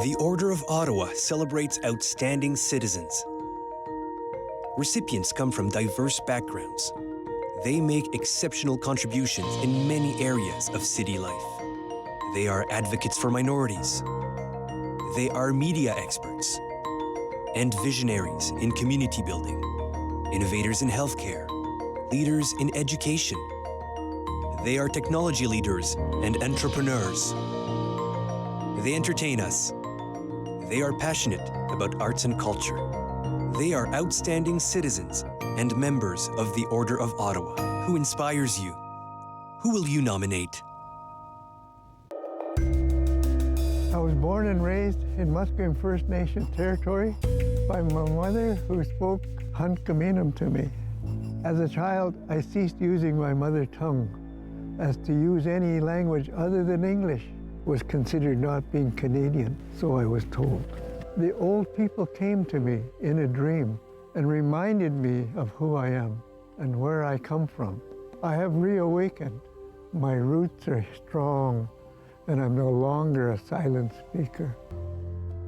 The Order of Ottawa celebrates outstanding citizens. Recipients come from diverse backgrounds. They make exceptional contributions in many areas of city life. They are advocates for minorities. They are media experts and visionaries in community building, innovators in healthcare, leaders in education. They are technology leaders and entrepreneurs. They entertain us. They are passionate about arts and culture. They are outstanding citizens and members of the Order of Ottawa. Who inspires you? Who will you nominate? was born and raised in Musqueam First Nation territory by my mother, who spoke Hunkaminam to me. As a child, I ceased using my mother tongue, as to use any language other than English was considered not being Canadian, so I was told. The old people came to me in a dream and reminded me of who I am and where I come from. I have reawakened. My roots are strong, and I'm no longer a silent speaker.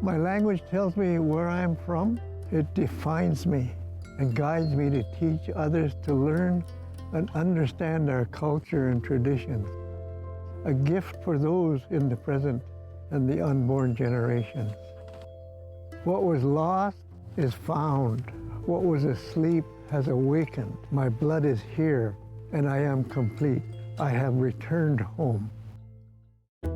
My language tells me where I am from. It defines me and guides me to teach others to learn and understand our culture and traditions. A gift for those in the present and the unborn generations. What was lost is found. What was asleep has awakened. My blood is here, and I am complete. I have returned home.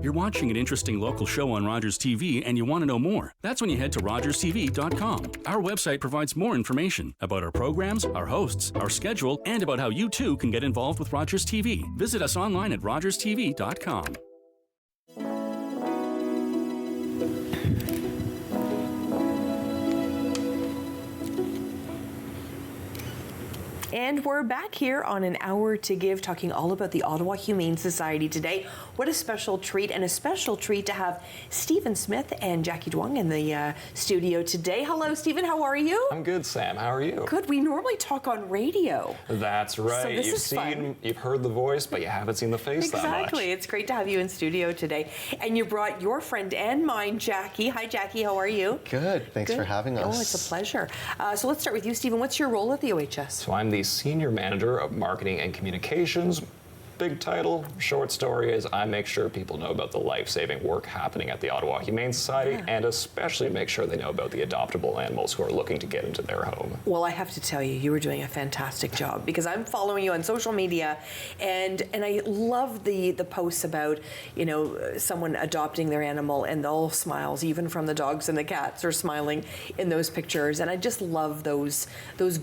You're watching an interesting local show on Rogers TV and you want to know more. That's when you head to rogerstv.com. Our website provides more information about our programs, our hosts, our schedule, and about how you too can get involved with Rogers TV. Visit us online at rogerstv.com. And we're back here on An Hour to Give, talking all about the Ottawa Humane Society today. What a special treat, and a special treat to have Stephen Smith and Jackie Duong in the studio today. Hello, Stephen, how are you? I'm good, Sam. How are you? Good. We normally talk on radio. That's right. So this is fun. You've heard the voice, but you haven't seen the face that much. Exactly. It's great to have you in studio today. And you brought your friend and mine, Jackie. Hi, Jackie. How are you? Good. Thanks for having us. Oh, it's a pleasure. So let's start with you, Stephen. What's your role at the OHS? So I'm the Senior Manager of Marketing and Communications. Big title, short story is I make sure people know about the life-saving work happening at the Ottawa Humane Society, and especially make sure they know about the adoptable animals who are looking to get into their home. Well, I have to tell you, you were doing a fantastic job, because I'm following you on social media, and I love the posts about, you know, someone adopting their animal and all smiles, even from the dogs and the cats are smiling in those pictures, and I just love those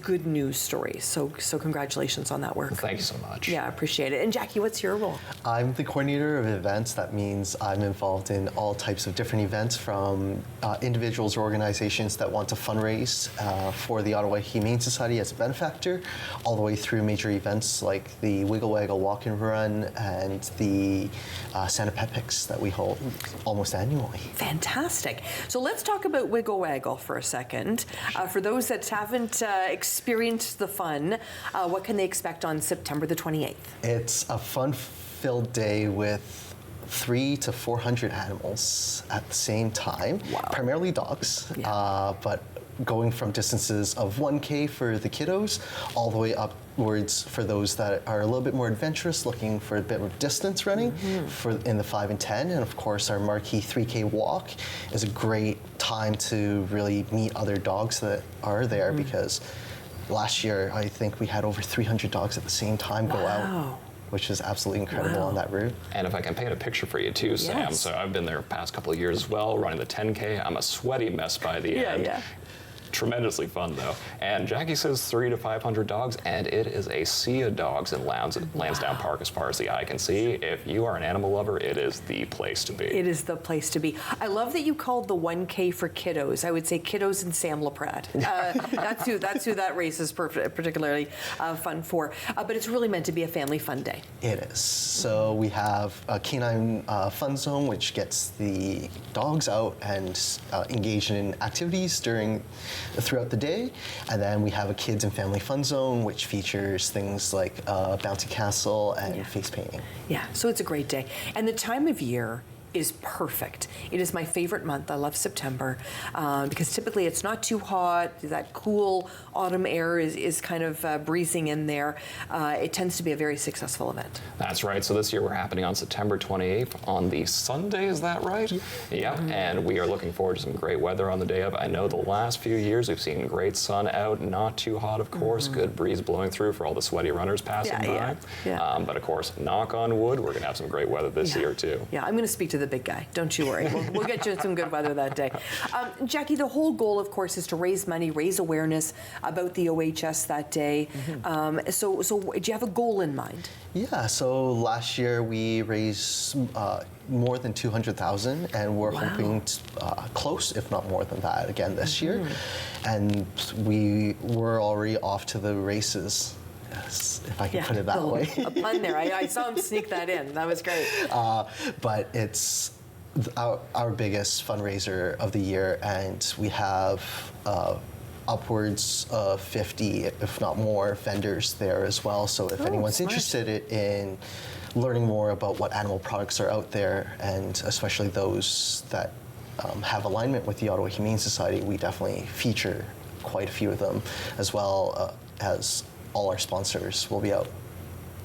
good news stories. So congratulations on that work. Well, thank you so much. Yeah, I appreciate it. And Jackie, what's your role? I'm the coordinator of events. That means I'm involved in all types of different events, from individuals or organizations that want to fundraise for the Ottawa Humane Society as a benefactor, all the way through major events like the Wiggle Waggle Walk and Run and the Santa Pet Picks that we hold almost annually. Fantastic. So let's talk about Wiggle Waggle for a second. For those that haven't experienced the fun, what can they expect on September the 28th? It's a fun-filled day with 300 to 400 animals at the same time, primarily dogs, but going from distances of 1K for the kiddos all the way upwards for those that are a little bit more adventurous, looking for a bit of distance running in the 5 and 10. And of course, our marquee 3K walk is a great time to really meet other dogs that are there, because last year I think we had over 300 dogs at the same time go out, which is absolutely incredible on that route. And if I can paint a picture for you too, Sam, so I've been there the past couple of years as well, running the 10K. I'm a sweaty mess by the end. Tremendously fun though. And Jackie says 300 to 500 dogs, and it is a sea of dogs in Lansdowne Park as far as the eye can see. If you are an animal lover, it is the place to be. It is the place to be. I love that you called the 1K for kiddos. I would say kiddos and Sam Laprade. That's who that race is particularly fun for. But it's really meant to be a family fun day. It is. So we have a canine fun zone, which gets the dogs out and engaged in activities throughout the day, and then we have a kids and family fun zone, which features things like bouncy castle and face painting. Yeah, so it's a great day. And the time of year is perfect. It is my favorite month. I love September because typically it's not too hot. That cool autumn air is kind of breezing in there. It tends to be a very successful event. That's right. So this year we're happening on September 28th on the Sunday, is that right? Yeah, and we are looking forward to some great weather on the day of. I know the last few years we've seen great sun out, not too hot of course, good breeze blowing through for all the sweaty runners passing by. But of course, knock on wood, we're going to have some great weather this year too. Yeah, I'm going to speak to the big guy. Don't you worry. We'll get you some good weather that day. Jackie, the whole goal, of course, is to raise money, raise awareness about the OHS that day. So do you have a goal in mind? Yeah, so last year we raised more than 200,000, and we're hoping close, if not more than that, again this year. And we were already off to the races. Yes, if I can put it that way. A pun there. I saw him sneak that in. That was great. But it's our biggest fundraiser of the year, and we have upwards of 50, if not more, vendors there as well. So if anyone's interested in learning more about what animal products are out there, and especially those that have alignment with the Ottawa Humane Society, we definitely feature quite a few of them, as well as all our sponsors will be out.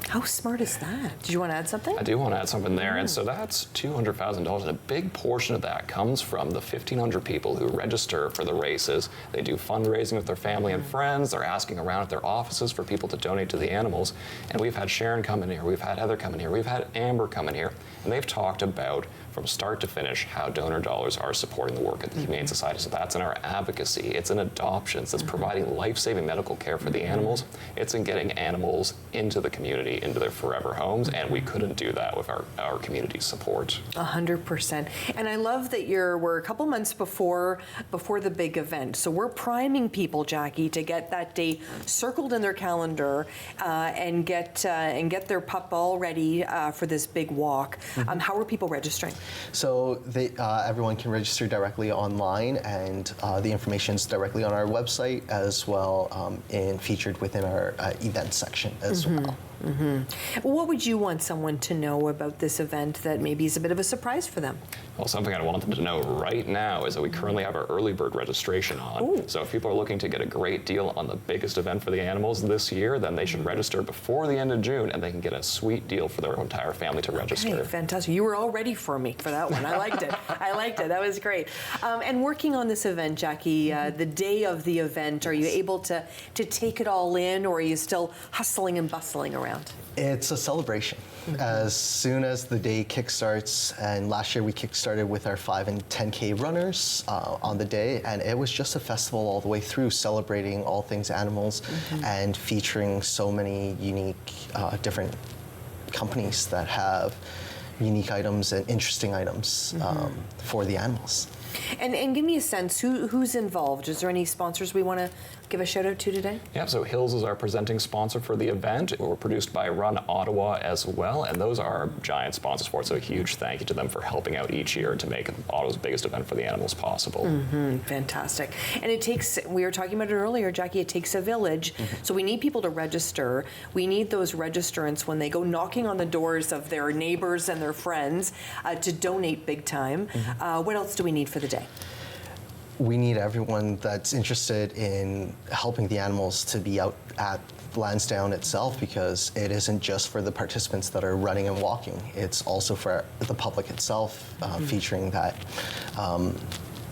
How smart is that? Did you want to add something? I do want to add something there. And so that's $200,000. And a big portion of that comes from the 1,500 people who register for the races. They do fundraising with their family and friends. They're asking around at their offices for people to donate to the animals. And we've had Sharon come in here. We've had Heather come in here. We've had Amber come in here. And they've talked about, from start to finish, how donor dollars are supporting the work at the Humane Society. So that's in our advocacy. It's in adoptions. It's providing life-saving medical care for the animals. It's in getting animals into the community, into their forever homes, and we couldn't do that with our community support. 100%. And I love that we're a couple months before the big event. So we're priming people, Jackie, to get that day circled in their calendar and get their pup all ready for this big walk. How are people registering? So everyone can register directly online, and the information is directly on our website, as well and featured within our event section as well. What would you want someone to know about this event that maybe is a bit of a surprise for them? Well, something I want them to know right now is that we currently have our early bird registration on. Ooh. So if people are looking to get a great deal on the biggest event for the animals this year, then they should register before the end of June, and they can get a sweet deal for their entire family to register. Okay, fantastic. You were all ready for me for that one. I liked it. I liked it. That was great. And working on this event, Jackie, the day of the event, are you able to take it all in, or are you still hustling and bustling around? It's a celebration. As soon as the day kickstarts, and last year we kickstarted with our 5 and 10K runners on the day, and it was just a festival all the way through, celebrating all things animals and featuring so many unique different companies that have unique items and interesting items for the animals. And give me a sense, who's involved? Is there any sponsors we want to give a shout out to today? Yeah, so Hills is our presenting sponsor for the event. We're produced by Run Ottawa as well, and those are our giant sponsors for it, so a huge thank you to them for helping out each year to make Ottawa's biggest event for the animals possible. Fantastic. And it takes, we were talking about it earlier, Jackie, it takes a village, so we need people to register. We need those registrants when they go knocking on the doors of their neighbors and their friends to donate big time. What else do we need for the day? We need everyone that's interested in helping the animals to be out at Lansdowne itself, because it isn't just for the participants that are running and walking. It's also for the public itself, featuring that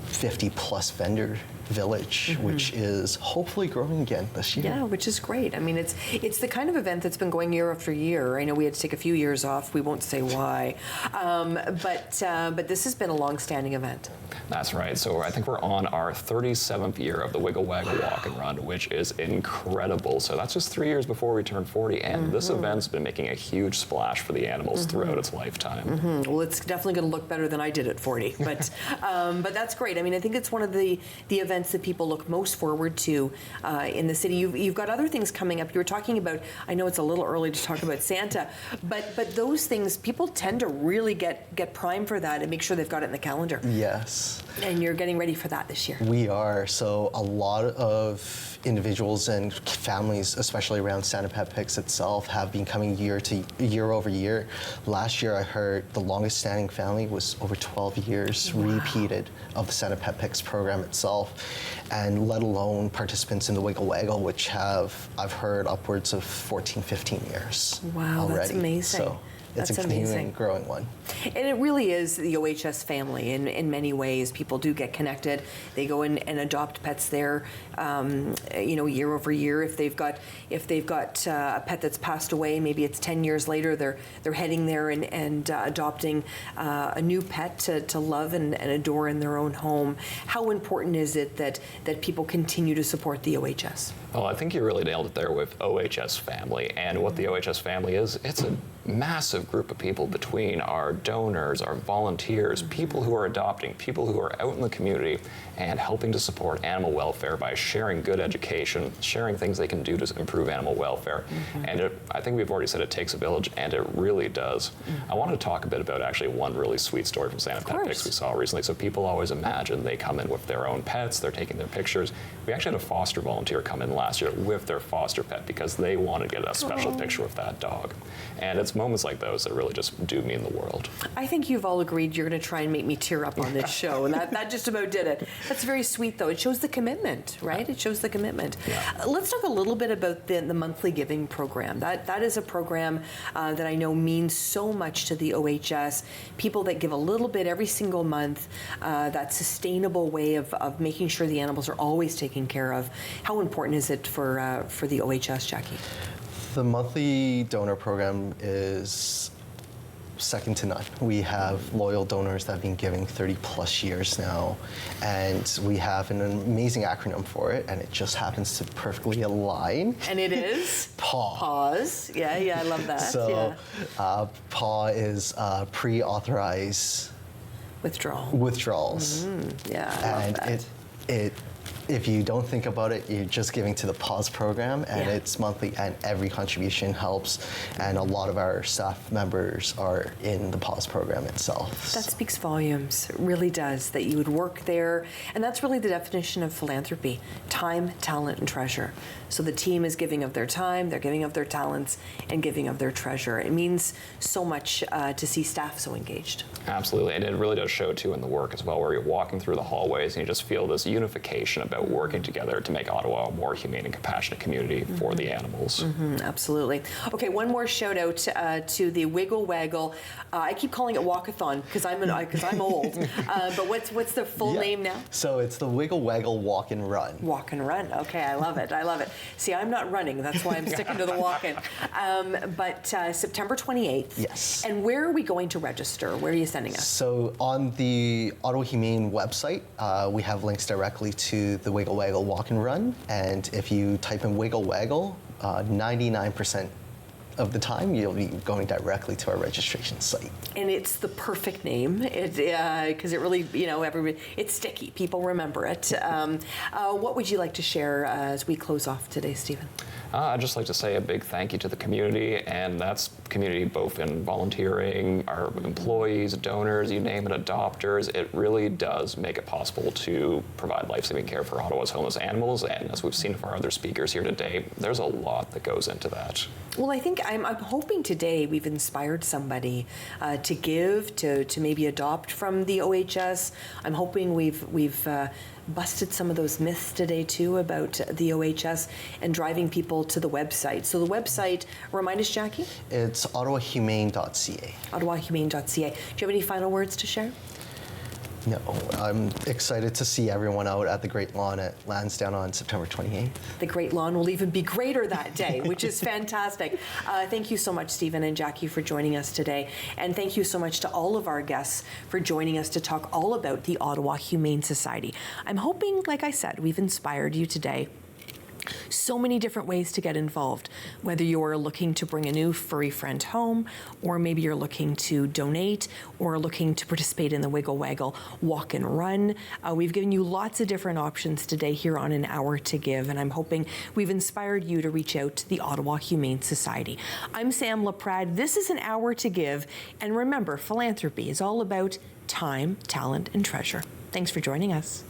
50-plus vendor village, which is hopefully growing again this year. Yeah, which is great. I mean, it's the kind of event that's been going year after year. I know we had to take a few years off. We won't say why, but this has been a long-standing event. That's right. So I think we're on our 37th year of the Wiggle Waggle Walk and Run, which is incredible. So that's just 3 years before we turn 40, and this event's been making a huge splash for the animals throughout its lifetime. Well, it's definitely going to look better than I did at 40, but that's great. I mean, I think it's one of the events that people look most forward to in the city. You've got other things coming up. You were talking about, I know it's a little early to talk about Santa, but those things, people tend to really get primed for that and make sure they've got it in the calendar. Yes. And you're getting ready for that this year. We are. So a lot of individuals and families, especially around Santa Pet Picks itself, have been coming year over year. Last year I heard the longest standing family was over 12 years repeated of the Santa Pet Picks program itself, and let alone participants in the Wiggle Waggle, which I've heard upwards of 14, 15 years Wow, already. that's amazing. So it's a continuing growing one. And it really is the OHS family in many ways. People do get connected. They go in and adopt pets there, year over year. If they've got a pet that's passed away, maybe it's 10 years later, they're heading there and adopting a new pet to love and adore in their own home. How important is it that people continue to support the OHS? Well, I think you really nailed it there with OHS family. And what the OHS family is, it's a massive group of people between our donors, our volunteers, people who are adopting, people who are out in the community and helping to support animal welfare by sharing good education, sharing things they can do to improve animal welfare. And I think we've already said it takes a village, and it really does. I wanted to talk a bit about actually one really sweet story from Santa Pet Pics we saw recently. So people always imagine they come in with their own pets, they're taking their pictures. We actually had a foster volunteer come in last year with their foster pet because they wanted to get a special picture with that dog. And it's moments like those that really just do mean the world. I think you've all agreed you're going to try and make me tear up on this show, and that just about did it. That's very sweet, though. It shows the commitment, right? It shows the commitment. Let's talk a little bit about the monthly giving program. That is a program that I know means so much to the OHS. People that give a little bit every single month, that sustainable way of making sure the animals are always taken care of. How important is it for the OHS, Jackie? The monthly donor program is second to none. We have loyal donors that have been giving 30 plus years now, and we have an amazing acronym for it, and it just happens to perfectly align. And it is? PAW. PAWS. Yeah, I love that. So PAW is pre-authorized withdrawals. Yeah, I love that. And if you don't think about it, you're just giving to the PAWS program, and it's monthly, and every contribution helps, and a lot of our staff members are in the PAWS program itself. That speaks volumes. It really does, that you would work there, and that's really the definition of philanthropy: time, talent, and treasure. So the team is giving of their time, they're giving of their talents, and giving of their treasure. It means so much to see staff so engaged. Absolutely, and it really does show too in the work as well, where you're walking through the hallways and you just feel this unification about working together to make Ottawa a more humane and compassionate community for the animals. Absolutely. Okay, one more shout out to the Wiggle Waggle. I keep calling it Walkathon because I'm old. But what's the full name now? So it's the Wiggle Waggle Walk and Run. Walk and Run. Okay, I love it. I love it. See, I'm not running. That's why I'm sticking to the walking. But September 28th. Yes. And where are we going to register? Where are you sending us? So on the Ottawa Humane website, we have links directly to the Wiggle Waggle Walk and Run. And if you type in Wiggle Waggle, 99% of the time you'll be going directly to our registration site. And it's the perfect name, because it really, everybody, it's sticky. People remember it. What would you like to share as we close off today, Stephen? I'd just like to say a big thank you to the community, and that's community both in volunteering, our employees, donors, you name it, adopters. It really does make it possible to provide life-saving care for Ottawa's homeless animals, and as we've seen from our other speakers here today, there's a lot that goes into that. Well, I think I'm hoping today we've inspired somebody to give, to maybe adopt from the OHS. I'm hoping we've busted some of those myths today too about the OHS and driving people to the website. So the website, remind us, Jackie? It's ottawahumane.ca. ottawahumane.ca. Do you have any final words to share? No, I'm excited to see everyone out at the Great Lawn at Lansdowne on September 28th. The Great Lawn will even be greater that day, which is fantastic. Thank you so much, Stephen and Jackie, for joining us today. And thank you so much to all of our guests for joining us to talk all about the Ottawa Humane Society. I'm hoping, like I said, we've inspired you today. So many different ways to get involved, whether you're looking to bring a new furry friend home, or maybe you're looking to donate, or looking to participate in the Wiggle Waggle Walk and Run. We've given you lots of different options today here on An Hour to Give, and I'm hoping we've inspired you to reach out to the Ottawa Humane Society. I'm Sam Laprade. This is An Hour to Give, and remember, philanthropy is all about time, talent, and treasure. Thanks for joining us.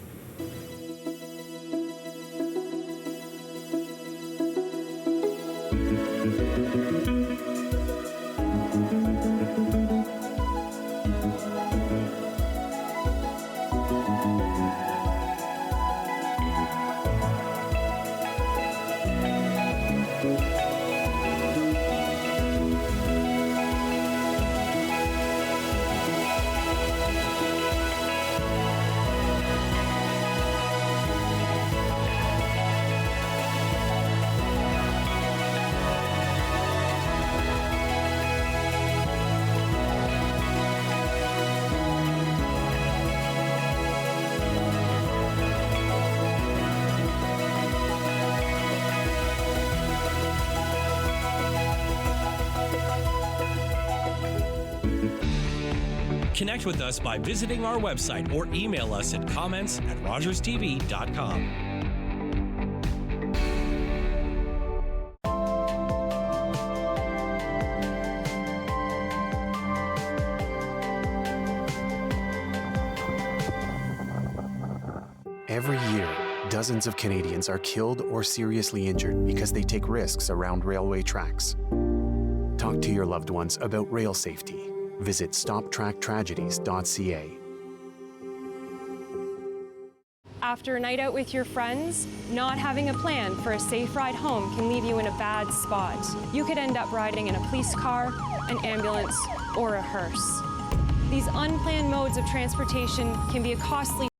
Connect with us by visiting our website or email us at comments@rogerstv.com. Every year, dozens of Canadians are killed or seriously injured because they take risks around railway tracks. Talk to your loved ones about rail safety. Visit stoptracktragedies.ca. After a night out with your friends, not having a plan for a safe ride home can leave you in a bad spot. You could end up riding in a police car, an ambulance, or a hearse. These unplanned modes of transportation can be a costly